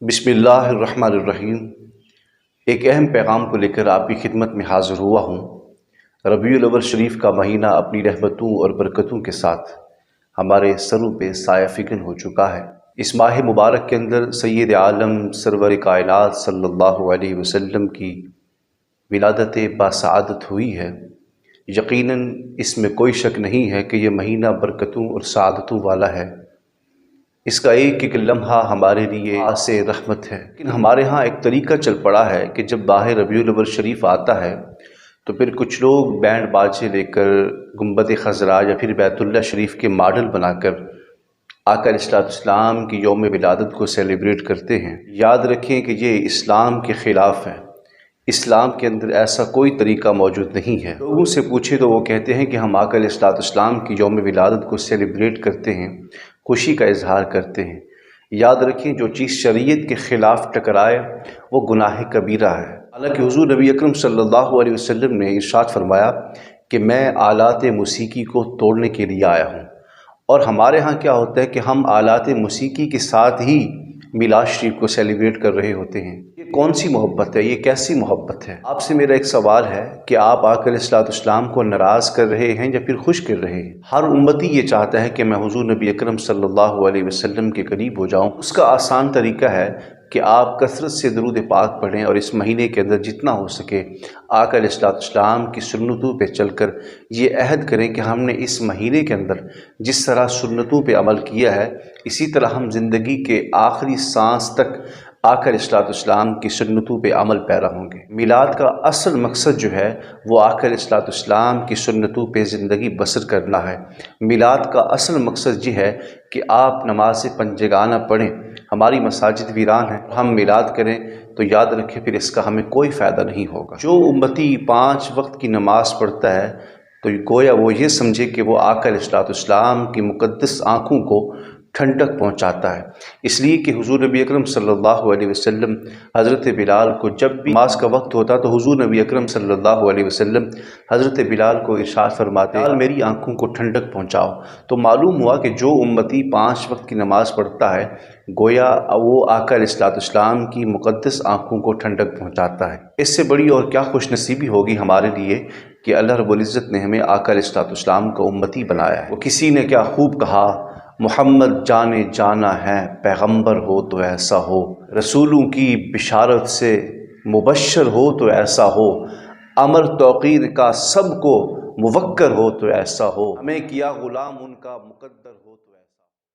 बिस्मिल्लाहिर्रहमानिर्रहीम। एक अहम पैगाम को लेकर आपकी खिदमत में हाज़िर हुआ हूँ। रबीउल अव्वल शरीफ का महीना अपनी रहमतों और बरकतों के साथ हमारे सरों पे साया फ़िकन हो चुका है। इस माह मुबारक के अंदर सैयद आलम सरवर कायनात सल्लल्लाहु अलैहि वसल्लम की विलादत बासआदत हुई है। यकीनन इसमें कोई शक नहीं है कि यह महीना बरकतों और सआदतों वाला है। इसका एक एक लम्हा हमारे लिए आसे रहमत है। लेकिन हमारे यहाँ एक तरीका चल पड़ा है कि जब माह रबीउल अव्वल शरीफ आता है तो फिर कुछ लोग बैंड बाजे लेकर गुंबद खज़रा या फिर बैतुल्लाह शरीफ के मॉडल बनाकर आका अलैहिस्सलाम की यौम विलादत को सेलिब्रेट करते हैं। याद रखें कि ये इस्लाम के ख़िलाफ़ है। इस्लाम के अंदर ऐसा कोई तरीका मौजूद नहीं है। लोगों से पूछे तो वो कहते हैं कि हम आका अलैहिस्सलाम की यौम विलादत को सेलिब्रेट करते हैं, खुशी का इजहार करते हैं। याद रखें, जो चीज़ शरीयत के ख़िलाफ़ टकराए वो गुनाह कबीरा है। हालांकि हुज़ूर नबी अकरम सल्लल्लाहु अलैहि वसल्लम ने इरशाद फरमाया कि मैं आलात मूसीकी को तोड़ने के लिए आया हूँ। और हमारे यहाँ क्या होता है कि हम आलात मूसीकी के साथ ही मिलाद शरीफ को सेलिब्रेट कर रहे होते हैं। ये कौन सी मोहब्बत है, ये कैसी मोहब्बत है? आपसे मेरा एक सवाल है कि आप आका अलैहिस्सलाम को नाराज़ कर रहे हैं या फिर खुश कर रहे हैं? हर उम्मती ये चाहता है कि मैं हुज़ूर नबी अकरम सल्लल्लाहु अलैहि वसल्लम के करीब हो जाऊं। उसका आसान तरीका है कि आप कसरत से दरूद पाक पढ़ें और इस महीने के अंदर जितना हो सके आका अलैहिस्सलाम की सुन्नतों पे चलकर ये अहद करें कि हमने इस महीने के अंदर जिस तरह सुन्नतों पे अमल किया है इसी तरह हम ज़िंदगी के आखिरी सांस तक आका अलैहिस्सलाम की सुन्नतों पे अमल पैरा होंगे। मिलाद का असल मकसद जो है वो आका अलैहिस्सलाम की सुन्नतों पे ज़िंदगी बसर करना है। मिलाद का असल मकसद ये है कि आप नमाज पंजगाना पढ़ें। हमारी मसाजिद वीरान हैं, हम मिलाद करें तो याद रखें फिर इसका हमें कोई फ़ायदा नहीं होगा। जो उम्मती 5 वक्त की नमाज़ पढ़ता है तो गोया वो ये समझे कि वो आका अलैहिस्सलाम की मुक़द्दस आँखों को ठंडक पहुँचाता है। इसलिए कि हुज़ूर नबी अकरम सल्लल्लाहु अलैहि वसल्लम हज़रत बिलाल को जब भी नमाज का वक्त होता तो हुज़ूर नबी अकरम सल्लल्लाहु अलैहि वसल्लम हज़रत बिलाल को इरशाद फरमाते, बिलाल मेरी आँखों को ठंडक पहुँचाओ। तो मालूम हुआ कि जो उम्मती 5 वक्त की नमाज़ पढ़ता है गोया वो आका अलैहिस्सलाम की मुक़द्दस आँखों को ठंडक पहुँचाता है। इससे बड़ी और क्या खुशनसीबी होगी हमारे लिए कि अल्लाह रब्बुल इज़्ज़त ने हमें आका अलैहिस्सलाम का उम्मती बनाया है। वो किसी ने क्या खूब कहा, मोहम्मद जाने जाना है, पैगंबर हो तो ऐसा हो, रसूलों की बिशारत से मुबश्शर हो तो ऐसा हो, अमर तौक़ीर का सबको मुवक्कर हो तो ऐसा हो, हमें किया ग़ुलाम उनका मुक़द्दस